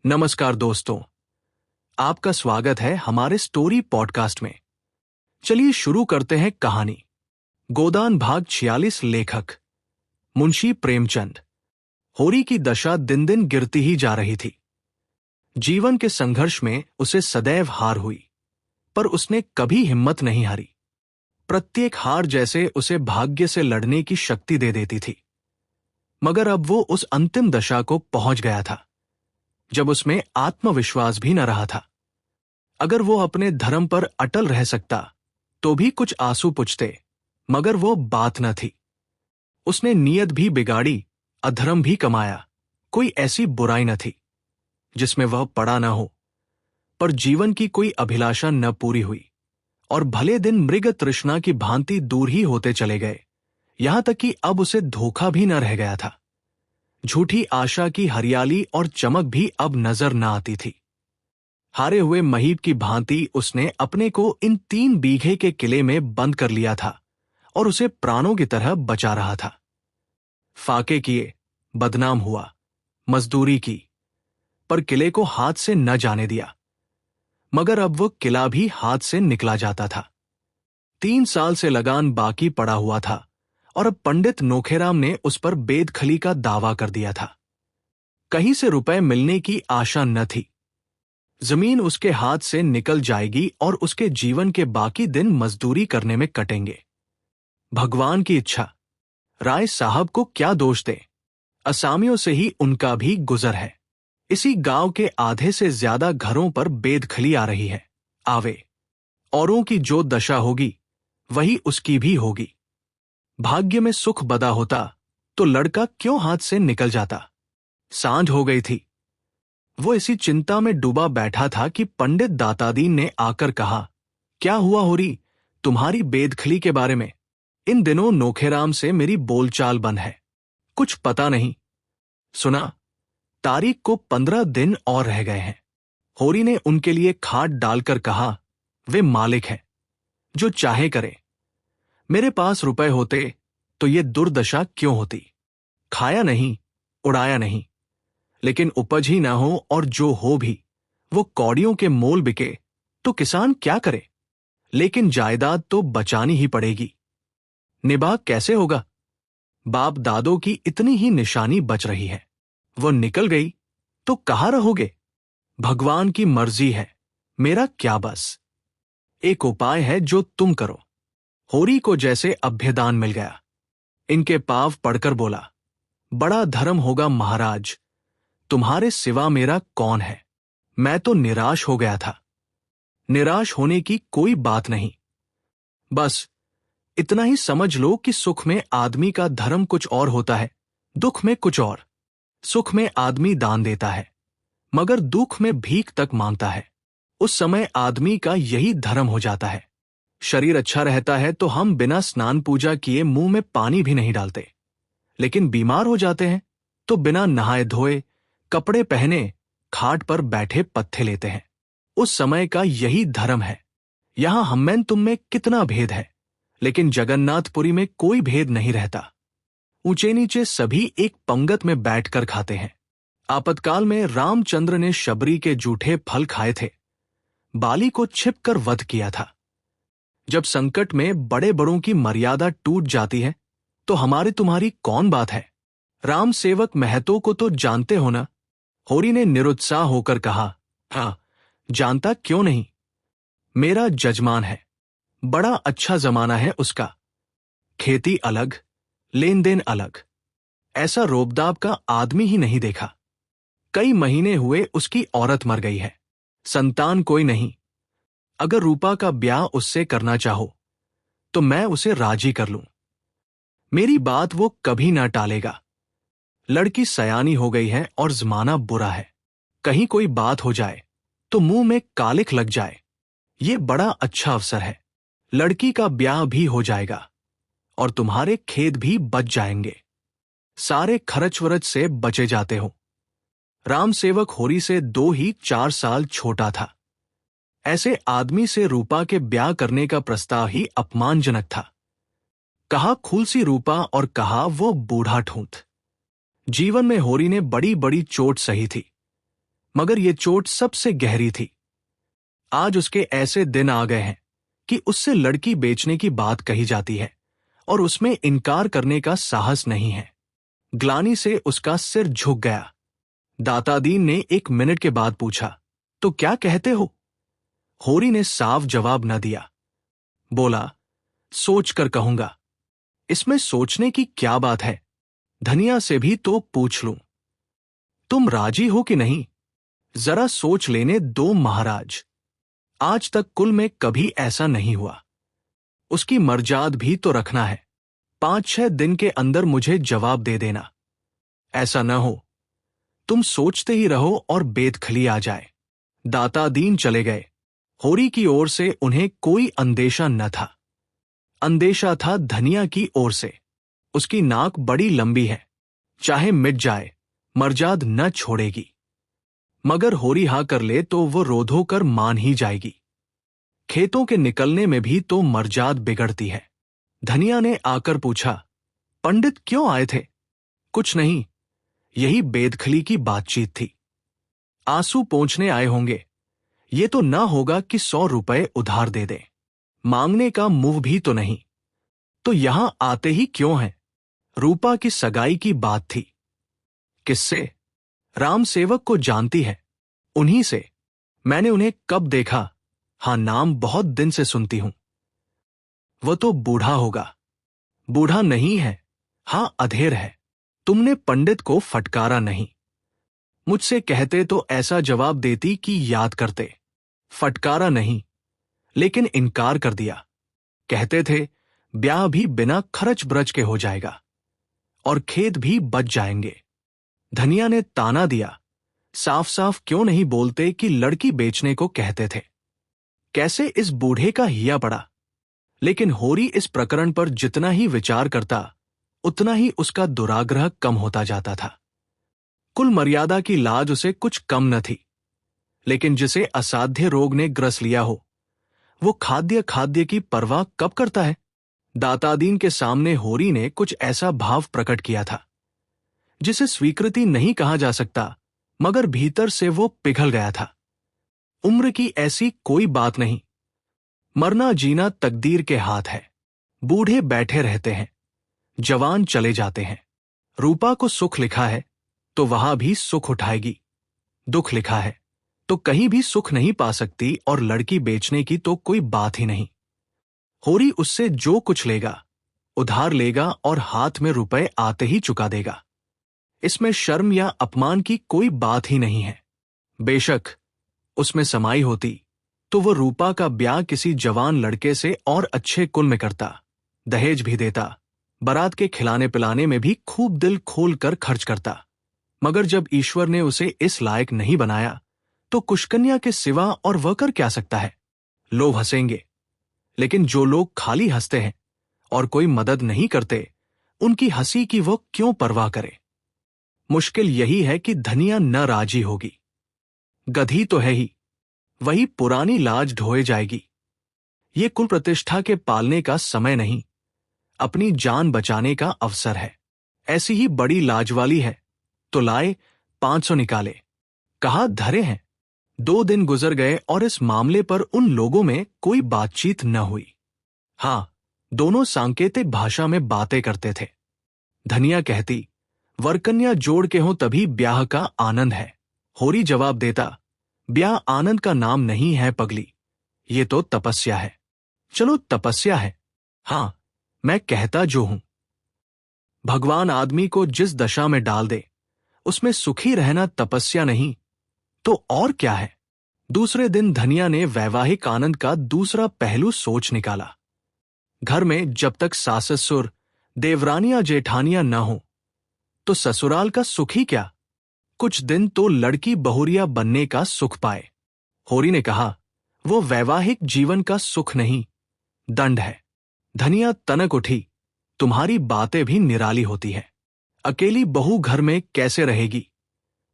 नमस्कार दोस्तों, आपका स्वागत है हमारे स्टोरी पॉडकास्ट में। चलिए शुरू करते हैं कहानी। गोदान भाग 46। लेखक मुंशी प्रेमचंद। होरी की दशा दिन दिन गिरती ही जा रही थी। जीवन के संघर्ष में उसे सदैव हार हुई, पर उसने कभी हिम्मत नहीं हारी। प्रत्येक हार जैसे उसे भाग्य से लड़ने की शक्ति दे देती थी। मगर अब वो उस अंतिम दशा को पहुंच गया था जब उसमें आत्मविश्वास भी न रहा था। अगर वो अपने धर्म पर अटल रह सकता तो भी कुछ आंसू पुछते, मगर वो बात न थी। उसने नीयत भी बिगाड़ी, अधर्म भी कमाया, कोई ऐसी बुराई न थी जिसमें वह पड़ा न हो। पर जीवन की कोई अभिलाषा न पूरी हुई और भले दिन मृग तृष्णा की भांति दूर ही होते चले गए। यहां तक कि अब उसे धोखा भी न रह गया था। झूठी आशा की हरियाली और चमक भी अब नजर न आती थी। हारे हुए महीप की भांति उसने अपने को इन 3 बीघे के किले में बंद कर लिया था और उसे प्राणों की तरह बचा रहा था। फाके किए, बदनाम हुआ, मजदूरी की, पर किले को हाथ से न जाने दिया। मगर अब वो किला भी हाथ से निकला जाता था। 3 साल से लगान बाकी पड़ा हुआ था और अब पंडित नोखेराम ने उस पर बेदखली का दावा कर दिया था। कहीं से रुपए मिलने की आशा न थी। जमीन उसके हाथ से निकल जाएगी और उसके जीवन के बाकी दिन मजदूरी करने में कटेंगे। भगवान की इच्छा, राय साहब को क्या दोष दे, असामियों से ही उनका भी गुजर है। इसी गांव के आधे से ज्यादा घरों पर बेदखली आ रही है। आवे, औरों की जो दशा होगी वही उसकी भी होगी। भाग्य में सुख बदा होता तो लड़का क्यों हाथ से निकल जाता। सांझ हो गई थी। वो इसी चिंता में डूबा बैठा था कि पंडित दातादीन ने आकर कहा, क्या हुआ होरी, तुम्हारी बेदखली के बारे में? इन दिनों नोखेराम से मेरी बोलचाल बंद है, कुछ पता नहीं। सुना, तारीख को 15 दिन और रह गए हैं। होरी ने उनके लिए खाट डालकर कहा, वे मालिक हैं, जो चाहे करे। मेरे पास रुपए होते तो ये दुर्दशा क्यों होती। खाया नहीं, उड़ाया नहीं, लेकिन उपज ही ना हो और जो हो भी वो कौड़ियों के मोल बिके तो किसान क्या करे। लेकिन जायदाद तो बचानी ही पड़ेगी। निबाह कैसे होगा? बाप दादों की इतनी ही निशानी बच रही है, वो निकल गई तो कहाँ रहोगे? भगवान की मर्जी है, मेरा क्या बस। एक उपाय है जो तुम करो। होरी को जैसे अभ्यदान मिल गया। इनके पांव पड़कर बोला, बड़ा धर्म होगा महाराज, तुम्हारे सिवा मेरा कौन है। मैं तो निराश हो गया था। निराश होने की कोई बात नहीं। बस इतना ही समझ लो कि सुख में आदमी का धर्म कुछ और होता है, दुख में कुछ और। सुख में आदमी दान देता है, मगर दुख में भीख तक मांगता है। उस समय आदमी का यही धर्म हो जाता है। शरीर अच्छा रहता है तो हम बिना स्नान पूजा किए मुंह में पानी भी नहीं डालते, लेकिन बीमार हो जाते हैं तो बिना नहाए धोए, कपड़े पहने, खाट पर बैठे पत्थे लेते हैं। उस समय का यही धर्म है। यहां हम में तुम में कितना भेद है, लेकिन जगन्नाथपुरी में कोई भेद नहीं रहता। ऊंचे नीचे सभी एक पंगत में बैठकर खाते हैं। आपातकाल में रामचंद्र ने शबरी के जूठे फल खाए थे, बाली को छिपकर वध किया था। जब संकट में बड़े बड़ों की मर्यादा टूट जाती है तो हमारी तुम्हारी कौन बात है। राम सेवक महतो को तो जानते हो ना? होरी ने निरुत्साह होकर कहा, हाँ, जानता क्यों नहीं। मेरा जजमान है, बड़ा अच्छा जमाना है उसका। खेती अलग, लेन देन अलग। ऐसा रोबदाब का आदमी ही नहीं देखा। कई महीने हुए उसकी औरत मर गई है, संतान कोई नहीं। अगर रूपा का ब्याह उससे करना चाहो तो मैं उसे राजी कर लूं। मेरी बात वो कभी ना टालेगा। लड़की सयानी हो गई है और जमाना बुरा है। कहीं कोई बात हो जाए तो मुंह में कालिख लग जाए। ये बड़ा अच्छा अवसर है। लड़की का ब्याह भी हो जाएगा और तुम्हारे खेत भी बच जाएंगे। सारे खर्च वरच से बचे जाते हो। राम सेवक होरी से 2 ही 4 साल छोटा था। ऐसे आदमी से रूपा के ब्याह करने का प्रस्ताव ही अपमानजनक था। कहा खूलसी रूपा और कहा वो बूढ़ा ठूंठ। जीवन में होरी ने बड़ी बड़ी चोट सही थी, मगर ये चोट सबसे गहरी थी। आज उसके ऐसे दिन आ गए हैं कि उससे लड़की बेचने की बात कही जाती है और उसमें इनकार करने का साहस नहीं है। ग्लानि से उसका सिर झुक गया। दातादीन ने 1 मिनट के बाद पूछा, तो क्या कहते हो? होरी ने साफ जवाब न दिया। बोला, सोच कर कहूंगा। इसमें सोचने की क्या बात है? धनिया से भी तो पूछ लूं। तुम राजी हो कि नहीं? जरा सोच लेने दो महाराज। आज तक कुल में कभी ऐसा नहीं हुआ। उसकी मर्जाद भी तो रखना है। 5-6 दिन के अंदर मुझे जवाब दे देना। ऐसा न हो तुम सोचते ही रहो और बेदखली आ जाए। दातादीन चले गए। होरी की ओर से उन्हें कोई अंदेशा न था। अंदेशा था धनिया की ओर से। उसकी नाक बड़ी लंबी है, चाहे मिट जाए मर्जाद न छोड़ेगी। मगर होरी हाँ कर ले तो वो रोधो कर मान ही जाएगी। खेतों के निकलने में भी तो मर्जाद बिगड़ती है। धनिया ने आकर पूछा, पंडित क्यों आए थे? कुछ नहीं, यही बेदखली की बातचीत थी। आंसू पोंछने आए होंगे। ये तो ना होगा कि 100 रुपए उधार दे दें। मांगने का मुंह भी तो नहीं। तो यहां आते ही क्यों हैं? रूपा की सगाई की बात थी। किससे? राम सेवक को जानती है। उन्हीं से। मैंने उन्हें कब देखा? हाँ, नाम बहुत दिन से सुनती हूं। वो तो बूढ़ा होगा। बूढ़ा नहीं है, हाँ अधेर है। तुमने पंडित को फटकारा नहीं। मुझसे कहते तो ऐसा जवाब देती कि याद करते। फटकारा नहीं, लेकिन इनकार कर दिया। कहते थे ब्याह भी बिना खर्च ब्रच के हो जाएगा और खेत भी बच जाएंगे। धनिया ने ताना दिया, साफ साफ क्यों नहीं बोलते कि लड़की बेचने को कहते थे? कैसे इस बूढ़े का हिया पड़ा? लेकिन होरी इस प्रकरण पर जितना ही विचार करता उतना ही उसका दुराग्रह कम होता जाता था। कुल मर्यादा की लाज उसे कुछ कम न थी। लेकिन जिसे असाध्य रोग ने ग्रस लिया हो, वो खाद्य की परवाह कब करता है? दातादीन के सामने होरी ने कुछ ऐसा भाव प्रकट किया था जिसे स्वीकृति नहीं कहा जा सकता, मगर भीतर से वो पिघल गया था। उम्र की ऐसी कोई बात नहीं। मरना जीना तकदीर के हाथ है। बूढ़े बैठे रहते हैं, जवान चले जाते हैं। रूपा को सुख लिखा है तो वहां भी सुख उठाएगी। दुख लिखा है तो कहीं भी सुख नहीं पा सकती, और लड़की बेचने की तो कोई बात ही नहीं। होरी उससे जो कुछ लेगा उधार लेगा और हाथ में रुपए आते ही चुका देगा। इसमें शर्म या अपमान की कोई बात ही नहीं है। बेशक उसमें समाई होती तो वो रूपा का ब्याह किसी जवान लड़के से और अच्छे कुल में करता, दहेज भी देता, बारात के खिलाने पिलाने में भी खूब दिल खोल कर खर्च करता। मगर जब ईश्वर ने उसे इस लायक नहीं बनाया तो कुशकन्या के सिवा और वह कर क्या सकता है? लोग हंसेंगे, लेकिन जो लोग खाली हंसते हैं और कोई मदद नहीं करते, उनकी हंसी की वो क्यों परवाह करे? मुश्किल यही है कि धनिया न राजी होगी। गधी तो है ही, वही पुरानी लाज ढोए जाएगी। ये कुल प्रतिष्ठा के पालने का समय नहीं, अपनी जान बचाने का अवसर है। ऐसी ही बड़ी लाज वाली है तो लाए 500 निकाले। कहा धरे हैं। 2 दिन गुजर गए और इस मामले पर उन लोगों में कोई बातचीत न हुई। हां, दोनों सांकेतिक भाषा में बातें करते थे। धनिया कहती, वरकन्या जोड़ के हो तभी ब्याह का आनंद है। होरी जवाब देता, ब्याह आनंद का नाम नहीं है पगली, ये तो तपस्या है। चलो तपस्या है। हां, मैं कहता जो हूं। भगवान आदमी को जिस दशा में डाल दे उसमें सुखी रहना तपस्या नहीं तो और क्या है? दूसरे दिन धनिया ने वैवाहिक आनंद का दूसरा पहलू सोच निकाला। घर में जब तक सास ससुर, देवरानियां जेठानियां न हो तो ससुराल का सुख ही क्या? कुछ दिन तो लड़की बहुरिया बनने का सुख पाए। होरी ने कहा, वो वैवाहिक जीवन का सुख नहीं, दंड है। धनिया तनक उठी, तुम्हारी बातें भी निराली होती है। अकेली बहू घर में कैसे रहेगी?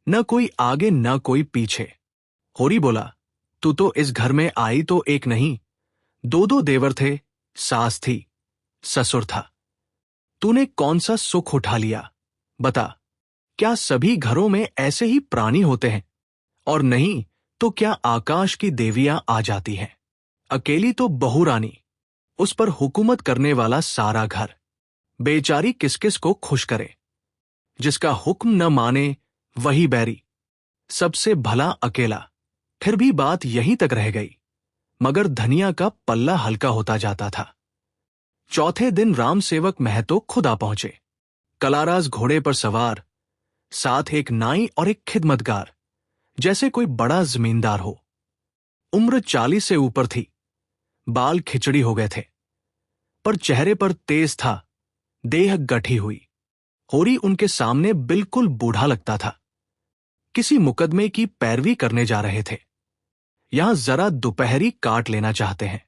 न कोई आगे न कोई पीछे। होरी बोला, तू तो इस घर में आई तो एक नहीं, 2 देवर थे, सास थी, ससुर था। तूने कौन सा सुख उठा लिया? बता, क्या सभी घरों में ऐसे ही प्राणी होते हैं? और नहीं तो क्या आकाश की देवियां आ जाती हैं। अकेली तो बहू रानी, उस पर हुकूमत करने वाला सारा घर। बेचारी किस किस को खुश करे। जिसका हुक्म न माने वही बैरी, सबसे भला अकेला। फिर भी बात यहीं तक रह गई, मगर धनिया का पल्ला हल्का होता जाता था। चौथे दिन राम सेवक महतो खुद आ पहुंचे, कलाराज घोड़े पर सवार, साथ एक नाई और एक खिदमतगार, जैसे कोई बड़ा जमींदार हो। उम्र 40 से ऊपर थी, बाल खिचड़ी हो गए थे, पर चेहरे पर तेज था, देह गठी हुई। होरी उनके सामने बिल्कुल बूढ़ा लगता था। किसी मुकदमे की पैरवी करने जा रहे थे। यहां जरा दोपहरी काट लेना चाहते हैं।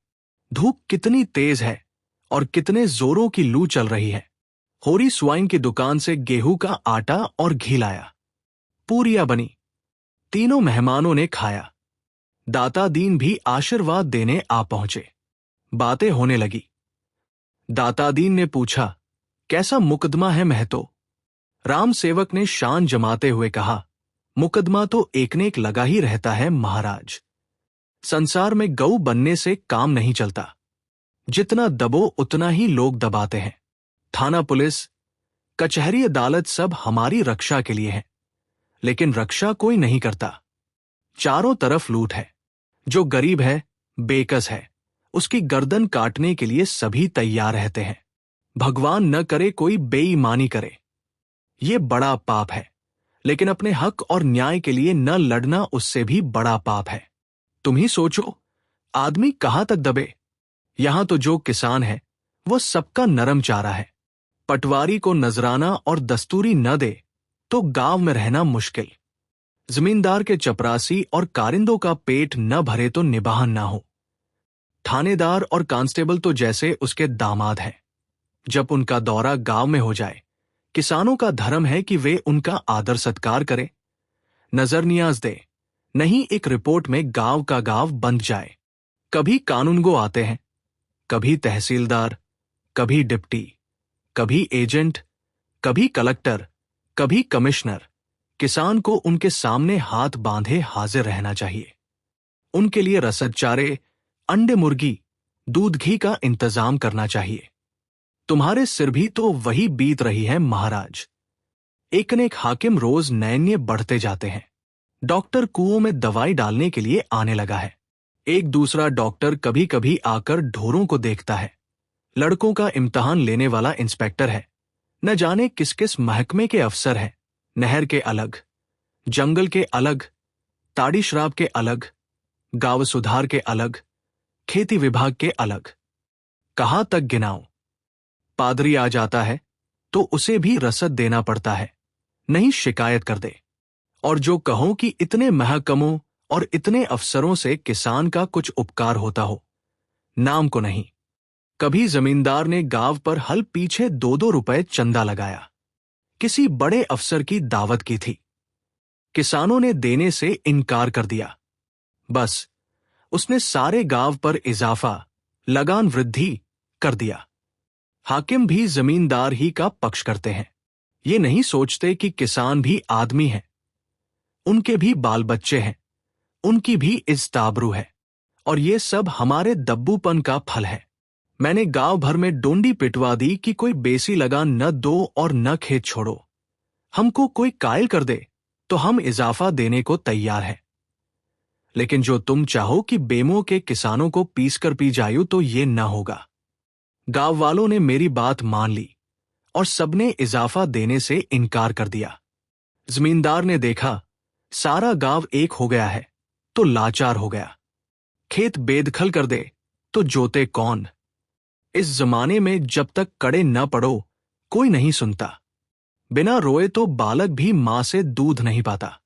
धूप कितनी तेज है और कितने जोरों की लू चल रही है। होरी स्वाइन की दुकान से गेहूं का आटा और घी लाया। पूरियां बनी। तीनों मेहमानों ने खाया। दाता दीन भी आशीर्वाद देने आ पहुंचे। बातें होने लगी। दाता दीन ने पूछा, कैसा मुकदमा है महतो? राम सेवक ने शान जमाते हुए कहा, मुकदमा तो एक ने एक लगा ही रहता है महाराज। संसार में गऊ बनने से काम नहीं चलता। जितना दबो उतना ही लोग दबाते हैं। थाना पुलिस, कचहरी अदालत सब हमारी रक्षा के लिए है, लेकिन रक्षा कोई नहीं करता। चारों तरफ लूट है। जो गरीब है, बेकस है, उसकी गर्दन काटने के लिए सभी तैयार रहते हैं। भगवान न करे कोई बेईमानी करे, ये बड़ा पाप है। लेकिन अपने हक और न्याय के लिए न लड़ना उससे भी बड़ा पाप है। तुम ही सोचो, आदमी कहां तक दबे? यहां तो जो किसान है वो सबका नरम चारा है। पटवारी को नजराना और दस्तूरी न दे तो गांव में रहना मुश्किल। जमींदार के चपरासी और कारिंदों का पेट न भरे तो निबाह न हो। थानेदार और कांस्टेबल तो जैसे उसके दामाद हैं। जब उनका दौरा गांव में हो जाए, किसानों का धर्म है कि वे उनका आदर सत्कार करें, नजर नियाज दे, नहीं एक रिपोर्ट में गांव का गांव बंद जाए। कभी कानूनगो आते हैं, कभी तहसीलदार, कभी डिप्टी, कभी एजेंट, कभी कलेक्टर, कभी कमिश्नर। किसान को उनके सामने हाथ बांधे हाजिर रहना चाहिए। उनके लिए रसद चारे, अंडे मुर्गी, दूध घी का इंतजाम करना चाहिए। तुम्हारे सिर भी तो वही बीत रही है महाराज। एक न एक हाकिम रोज नैन्य बढ़ते जाते हैं। डॉक्टर कुओं में दवाई डालने के लिए आने लगा है। एक दूसरा डॉक्टर कभी कभी आकर ढोरों को देखता है। लड़कों का इम्तिहान लेने वाला इंस्पेक्टर है। न जाने किस किस महकमे के अफसर हैं। नहर के अलग, जंगल के अलग, ताड़ी शराब के अलग, गांव सुधार के अलग, खेती विभाग के अलग। कहां तक गिनाऊं? पादरी आ जाता है तो उसे भी रसद देना पड़ता है, नहीं शिकायत कर दे। और जो कहो कि इतने महकमों और इतने अफसरों से किसान का कुछ उपकार होता हो, नाम को नहीं। कभी जमींदार ने गांव पर हल पीछे 2-2 रुपए चंदा लगाया। किसी बड़े अफसर की दावत की थी। किसानों ने देने से इनकार कर दिया। बस उसने सारे गांव पर इजाफा, लगान वृद्धि कर दिया। हाकिम भी जमींदार ही का पक्ष करते हैं। ये नहीं सोचते कि किसान भी आदमी हैं, उनके भी बाल बच्चे हैं, उनकी भी इज्ताबरू है, और ये सब हमारे दब्बूपन का फल है। मैंने गांव भर में डोंडी पिटवा दी कि कोई बेसी लगान न दो और न खेत छोड़ो। हमको कोई कायल कर दे तो हम इजाफा देने को तैयार हैं। लेकिन जो तुम चाहो कि बेमो के किसानों को पीस कर पी जायूं तो ये न होगा। गांव वालों ने मेरी बात मान ली और सबने इजाफा देने से इनकार कर दिया। जमींदार ने देखा सारा गांव एक हो गया है तो लाचार हो गया। खेत बेदखल कर दे तो जोते कौन? इस जमाने में जब तक कड़े न पड़ो कोई नहीं सुनता। बिना रोए तो बालक भी मां से दूध नहीं पाता।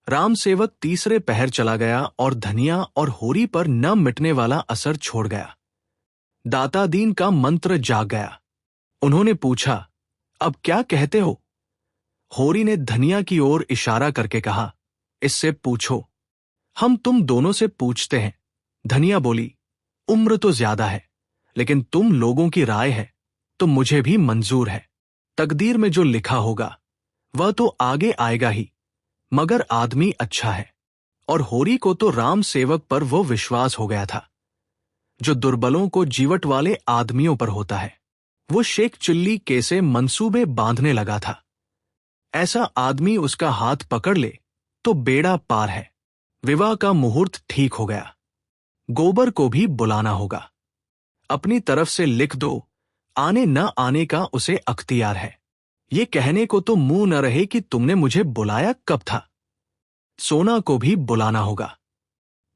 राम सेवक तीसरे पहर चला गया और धनिया और होरी पर न मिटने वाला असर छोड़ गया। दाता दीन का मंत्र जाग गया। उन्होंने पूछा, अब क्या कहते हो? होरी ने धनिया की ओर इशारा करके कहा, इससे पूछो। हम तुम दोनों से पूछते हैं। धनिया बोली, उम्र तो ज्यादा है, लेकिन तुम लोगों की राय है तो मुझे भी मंजूर है। तकदीर में जो लिखा होगा वह तो आगे आएगा ही, मगर आदमी अच्छा है। और होरी को तो राम सेवक पर वो विश्वास हो गया था जो दुर्बलों को जीवट वाले आदमियों पर होता है। वो शेख चिल्ली के से मंसूबे बांधने लगा था। ऐसा आदमी उसका हाथ पकड़ ले तो बेड़ा पार है। विवाह का मुहूर्त ठीक हो गया। गोबर को भी बुलाना होगा। अपनी तरफ से लिख दो, आने न आने का उसे अख्तियार है। ये कहने को तो मुंह न रहे कि तुमने मुझे बुलाया कब था। सोना को भी बुलाना होगा।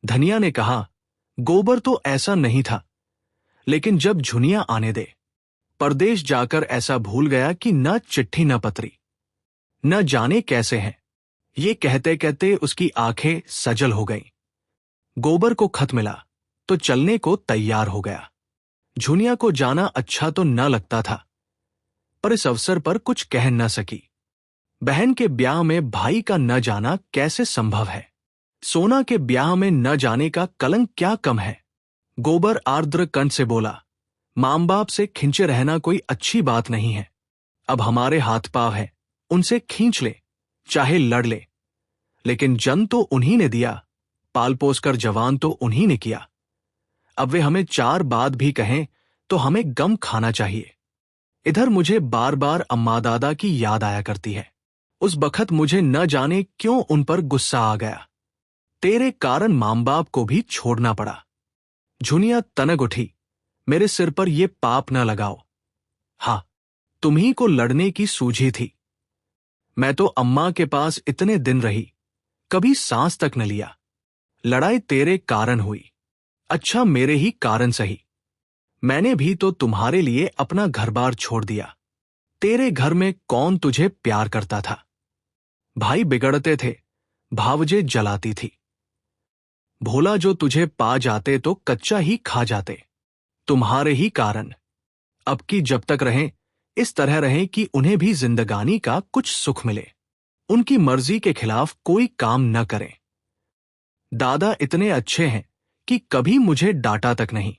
धनिया ने कहा, गोबर तो ऐसा नहीं था, लेकिन जब झुनिया आने दे। परदेश जाकर ऐसा भूल गया कि न चिट्ठी न पत्री, न जाने कैसे हैं। ये कहते कहते उसकी आंखें सजल हो गईं। गोबर को खत मिला तो चलने को तैयार हो गया। झुनिया को जाना अच्छा तो न लगता था, पर इस अवसर पर कुछ कह न सकी। बहन के ब्याह में भाई का न जाना कैसे संभव है। सोना के ब्याह में न जाने का कलंक क्या कम है। गोबर आर्द्र कंठ से बोला, मां बाप से खिंचे रहना कोई अच्छी बात नहीं है। अब हमारे हाथ पांव है, उनसे खींच ले, चाहे लड़ ले। लेकिन जन्म तो उन्हीं ने दिया, पाल पोस कर जवान तो उन्हीं ने किया। अब वे हमें चार बात भी कहें तो हमें गम खाना चाहिए। इधर मुझे बार बार अम्मा दादा की याद आया करती है। उस बखत मुझे न जाने क्यों उन पर गुस्सा आ गया। तेरे कारण मां बाप को भी छोड़ना पड़ा। झुनिया तनक उठी, मेरे सिर पर ये पाप न लगाओ। हाँ, तुम्ही को लड़ने की सूझी थी। मैं तो अम्मा के पास इतने दिन रही, कभी सांस तक न लिया। लड़ाई तेरे कारण हुई। अच्छा, मेरे ही कारण सही। मैंने भी तो तुम्हारे लिए अपना घर-बार छोड़ दिया। तेरे घर में कौन तुझे प्यार करता था। भाई बिगड़ते थे, भावजे जलाती थी। भोला जो तुझे पा जाते तो कच्चा ही खा जाते। तुम्हारे ही कारण। अब की जब तक रहें, इस तरह रहें कि उन्हें भी जिंदगानी का कुछ सुख मिले। उनकी मर्जी के खिलाफ कोई काम न करें। दादा इतने अच्छे हैं कि कभी मुझे डांटा तक नहीं।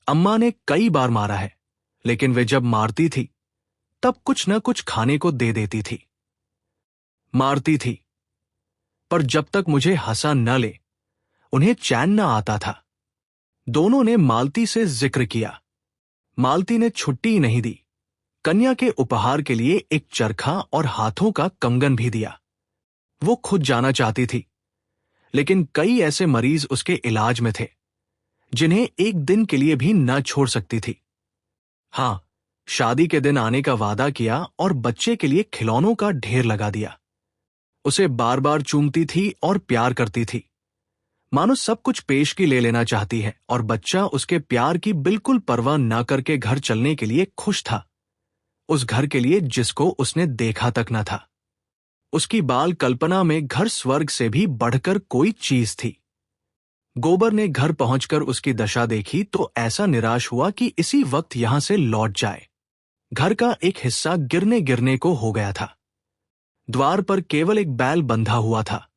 अम्मा ने कई बार मारा है, लेकिन वे जब मारती थी तब कुछ न कुछ खाने को दे देती थी। मारती थी, पर जब तक मुझे हंसा न ले, उन्हें चैन न आता था। दोनों ने मालती से जिक्र किया। मालती ने छुट्टी नहीं दी। कन्या के उपहार के लिए एक चरखा और हाथों का कंगन भी दिया। वो खुद जाना चाहती थी, लेकिन कई ऐसे मरीज उसके इलाज में थे जिन्हें एक दिन के लिए भी न छोड़ सकती थी। हां, शादी के दिन आने का वादा किया और बच्चे के लिए खिलौनों का ढेर लगा दिया। उसे बार बार चूमती थी और प्यार करती थी, मानो सब कुछ पेशगी ले लेना चाहती है, और बच्चा उसके प्यार की बिल्कुल परवाह न करके घर चलने के लिए खुश था। उस घर के लिए जिसको उसने देखा तक न था। उसकी बाल कल्पना में घर स्वर्ग से भी बढ़कर कोई चीज थी। गोबर ने घर पहुंचकर उसकी दशा देखी तो ऐसा निराश हुआ कि इसी वक्त यहां से लौट जाए। घर का एक हिस्सा गिरने गिरने को हो गया था। द्वार पर केवल एक बैल बंधा हुआ था,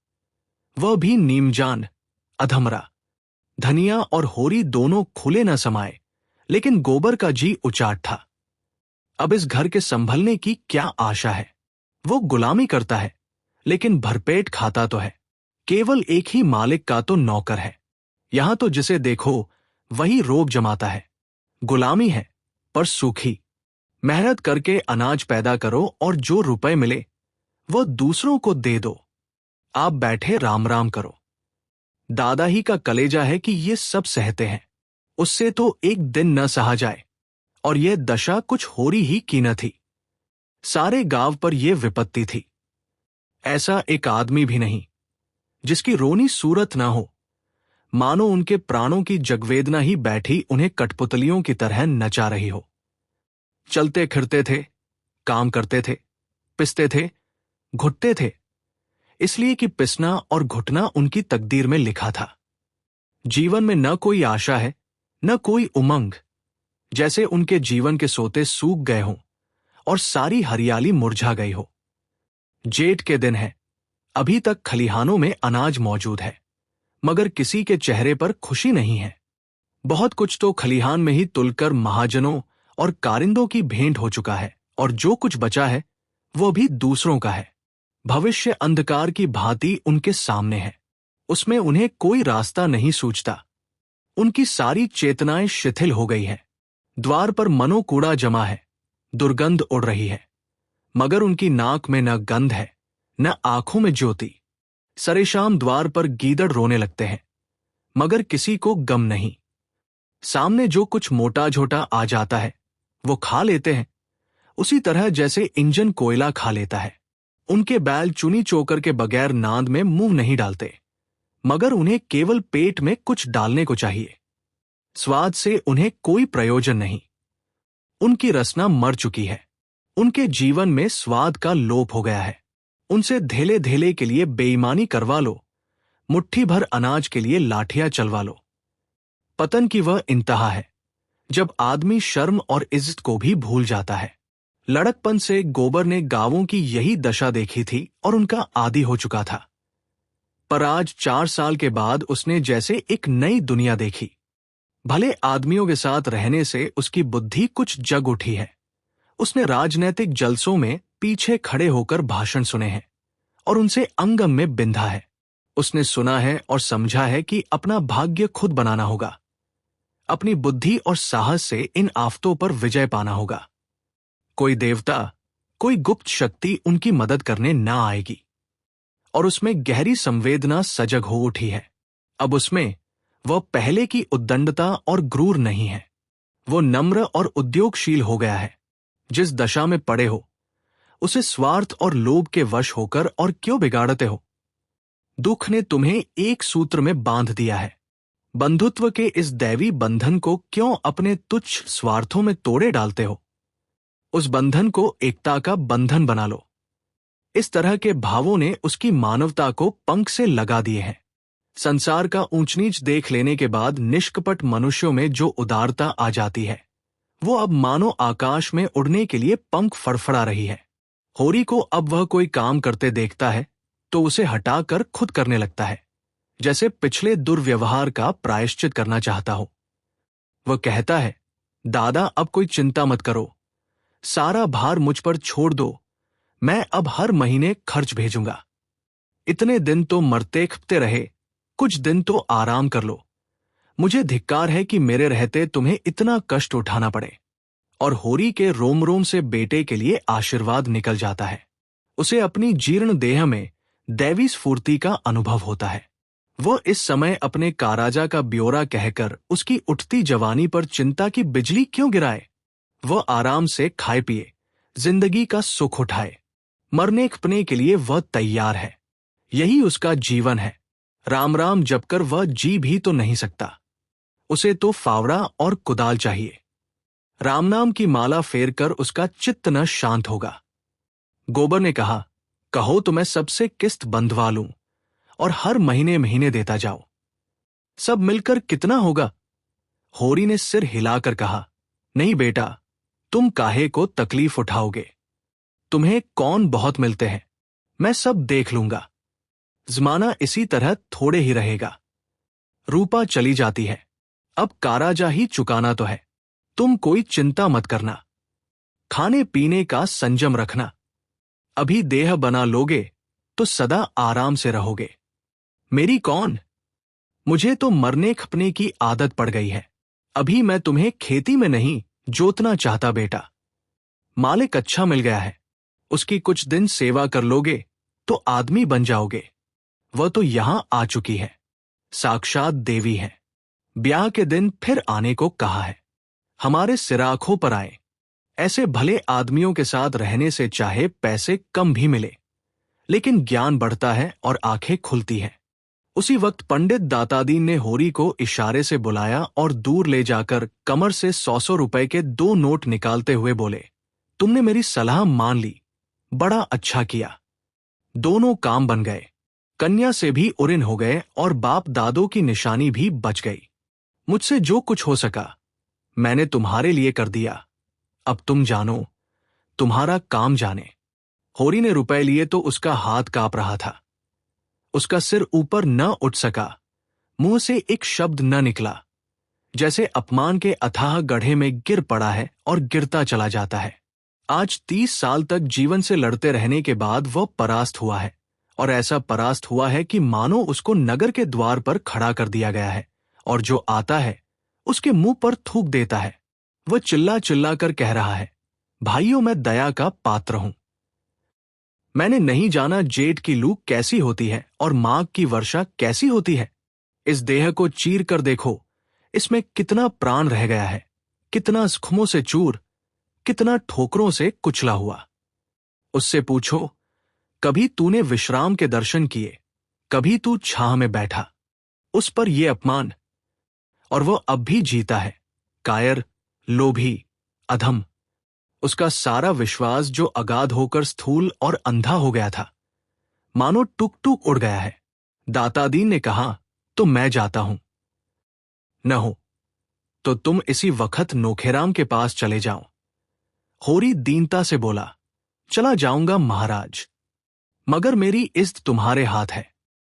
वह भी नीमजान, अधमरा। धनिया और होरी दोनों खुले न समाये, लेकिन गोबर का जी उचाट था। अब इस घर के संभलने की क्या आशा है। वो गुलामी करता है, लेकिन भरपेट खाता तो है। केवल एक ही मालिक का तो नौकर है। यहां तो जिसे देखो वही रोब जमाता है। गुलामी है, पर सूखी। मेहनत करके अनाज पैदा करो और जो रुपए मिले वो दूसरों को दे दो। आप बैठे राम राम करो। दादा ही का कलेजा है कि ये सब सहते हैं, उससे तो एक दिन न सहा जाए। और यह दशा कुछ होरी ही की न थी। सारे गांव पर यह विपत्ति थी। ऐसा एक आदमी भी नहीं जिसकी रोनी सूरत ना हो, मानो उनके प्राणों की जगवेदना ही बैठी उन्हें कठपुतलियों की तरह नचा रही हो। चलते फिरते थे, काम करते थे, पिसते थे, घुटते थे, इसलिए कि पिसना और घुटना उनकी तकदीर में लिखा था। जीवन में न कोई आशा है, न कोई उमंग, जैसे उनके जीवन के सोते सूख गए हों और सारी हरियाली मुरझा गई हो। जेठ के दिन है, अभी तक खलिहानों में अनाज मौजूद है, मगर किसी के चेहरे पर खुशी नहीं है। बहुत कुछ तो खलिहान में ही तुलकर महाजनों और कारिंदों की भेंट हो चुका है, और जो कुछ बचा है वो भी दूसरों का है। भविष्य अंधकार की भांति उनके सामने है। उसमें उन्हें कोई रास्ता नहीं सूझता। उनकी सारी चेतनाएं शिथिल हो गई हैं। द्वार पर मनोकूड़ा जमा है, दुर्गंध उड़ रही है, मगर उनकी नाक में न गंध है, न आंखों में ज्योति। सरेशाम द्वार पर गीदड़ रोने लगते हैं, मगर किसी को गम नहीं। सामने जो कुछ मोटा झोटा आ जाता है वो खा लेते हैं, उसी तरह जैसे इंजन कोयला खा लेता है। उनके बैल चुनी चोकर के बगैर नांद में मुंह नहीं डालते, मगर उन्हें केवल पेट में कुछ डालने को चाहिए। स्वाद से उन्हें कोई प्रयोजन नहीं। उनकी रसना मर चुकी है। उनके जीवन में स्वाद का लोप हो गया है। उनसे धेले धेले के लिए बेईमानी करवा लो, मुट्ठी भर अनाज के लिए लाठियां चलवा लो। पतन की वह इंतहा है जब आदमी शर्म और इज्जत को भी भूल जाता है। लड़कपन से गोबर ने गांवों की यही दशा देखी थी और उनका आदी हो चुका था। पर आज 4 साल के बाद उसने जैसे एक नई दुनिया देखी। भले आदमियों के साथ रहने से उसकी बुद्धि कुछ जग उठी है। उसने राजनैतिक जलसों में पीछे खड़े होकर भाषण सुने हैं और उनसे अंगम में बिंधा है। उसने सुना है और समझा है कि अपना भाग्य खुद बनाना होगा। अपनी बुद्धि और साहस से इन आफतों पर विजय पाना होगा। कोई देवता, कोई गुप्त शक्ति उनकी मदद करने ना आएगी। और उसमें गहरी संवेदना सजग हो उठी है। अब उसमें वह पहले की उद्दंडता और क्रूर नहीं है। वो नम्र और उद्योगशील हो गया है। जिस दशा में पड़े हो उसे स्वार्थ और लोभ के वश होकर और क्यों बिगाड़ते हो? दुख ने तुम्हें एक सूत्र में बांध दिया है। बंधुत्व के इस दैवी बंधन को क्यों अपने तुच्छ स्वार्थों में तोड़े डालते हो? उस बंधन को एकता का बंधन बना लो। इस तरह के भावों ने उसकी मानवता को पंख से लगा दिए हैं। संसार का ऊंच नीच देख लेने के बाद निष्कपट मनुष्यों में जो उदारता आ जाती है वो अब मानो आकाश में उड़ने के लिए पंख फड़फड़ा रही है। होरी को अब वह कोई काम करते देखता है तो उसे हटाकर खुद करने लगता है, जैसे पिछले दुर्व्यवहार का प्रायश्चित करना चाहता हो। वह कहता है, दादा अब कोई चिंता मत करो, सारा भार मुझ पर छोड़ दो, मैं अब हर महीने खर्च भेजूंगा। इतने दिन तो मरते खपते रहे, कुछ दिन तो आराम कर लो। मुझे धिक्कार है कि मेरे रहते तुम्हें इतना कष्ट उठाना पड़े। और होरी के रोम रोम से बेटे के लिए आशीर्वाद निकल जाता है। उसे अपनी जीर्ण देह में दैवी स्फूर्ति का अनुभव होता है। वह इस समय अपने काराजा का ब्यौरा कहकर उसकी उठती जवानी पर चिंता की बिजली क्यों गिराए? वह आराम से खाए पिए, जिंदगी का सुख उठाए। मरने खपने के लिए वह तैयार है। यही उसका जीवन है। राम राम जपकर वह जी भी तो नहीं सकता। उसे तो फावड़ा और कुदाल चाहिए। राम नाम की माला फेरकर उसका चित्त न शांत होगा। गोबर ने कहा, कहो तो मैं सबसे किस्त बंधवा लूं और हर महीने महीने देता जाओ। सब मिलकर कितना होगा? होरी ने सिर हिलाकर कहा, नहीं बेटा, तुम काहे को तकलीफ उठाओगे? तुम्हें कौन बहुत मिलते हैं, मैं सब देख लूंगा। जमाना इसी तरह थोड़े ही रहेगा। रूपा चली जाती है, अब काराजा ही चुकाना तो है। तुम कोई चिंता मत करना। खाने पीने का संयम रखना। अभी देह बना लोगे तो सदा आराम से रहोगे। मेरी कौन? मुझे तो मरने खपने की आदत पड़ गई है। अभी मैं तुम्हें खेती में नहीं जोतना चाहता बेटा। मालिक अच्छा मिल गया है, उसकी कुछ दिन सेवा कर लोगे तो आदमी बन जाओगे। वह तो यहां आ चुकी है, साक्षात देवी है। ब्याह के दिन फिर आने को कहा है। हमारे सिराखों पर आए। ऐसे भले आदमियों के साथ रहने से चाहे पैसे कम भी मिले, लेकिन ज्ञान बढ़ता है और आंखें खुलती हैं। उसी वक्त पंडित दातादीन ने होरी को इशारे से बुलाया और दूर ले जाकर कमर से 100 रुपए के 2 नोट निकालते हुए बोले, तुमने मेरी सलाह मान ली, बड़ा अच्छा किया। दोनों काम बन गए। कन्या से भी उरिन हो गए और बाप दादों की निशानी भी बच गई। मुझसे जो कुछ हो सका मैंने तुम्हारे लिए कर दिया। अब तुम जानो, तुम्हारा काम जाने। होरी ने रुपए लिए तो उसका हाथ कांप रहा था। उसका सिर ऊपर न उठ सका, मुंह से एक शब्द न निकला, जैसे अपमान के अथाह गड्ढे में गिर पड़ा है और गिरता चला जाता है। आज 30 साल तक जीवन से लड़ते रहने के बाद वह परास्त हुआ है और ऐसा परास्त हुआ है कि मानो उसको नगर के द्वार पर खड़ा कर दिया गया है और जो आता है उसके मुंह पर थूक देता है। वह चिल्ला चिल्ला कर कह रहा है, भाइयों मैं दया का पात्र हूं। मैंने नहीं जाना जेठ की लू कैसी होती है और माघ की वर्षा कैसी होती है। इस देह को चीर कर देखो, इसमें कितना प्राण रह गया है, कितना जख्मों से चूर, कितना ठोकरों से कुचला हुआ। उससे पूछो, कभी तूने विश्राम के दर्शन किए, कभी तू छाह में बैठा, उस पर ये अपमान। और वह अब भी जीता है, कायर, लोभी, अधम। उसका सारा विश्वास जो अगाध होकर स्थूल और अंधा हो गया था, मानो टुक टुक उड़ गया है। दातादीन ने कहा, तो मैं जाता हूं। न हो तो तुम इसी वक्त नोखेराम के पास चले जाओ। होरी दीनता से बोला, चला जाऊंगा महाराज, मगर मेरी इज्जत तुम्हारे हाथ है।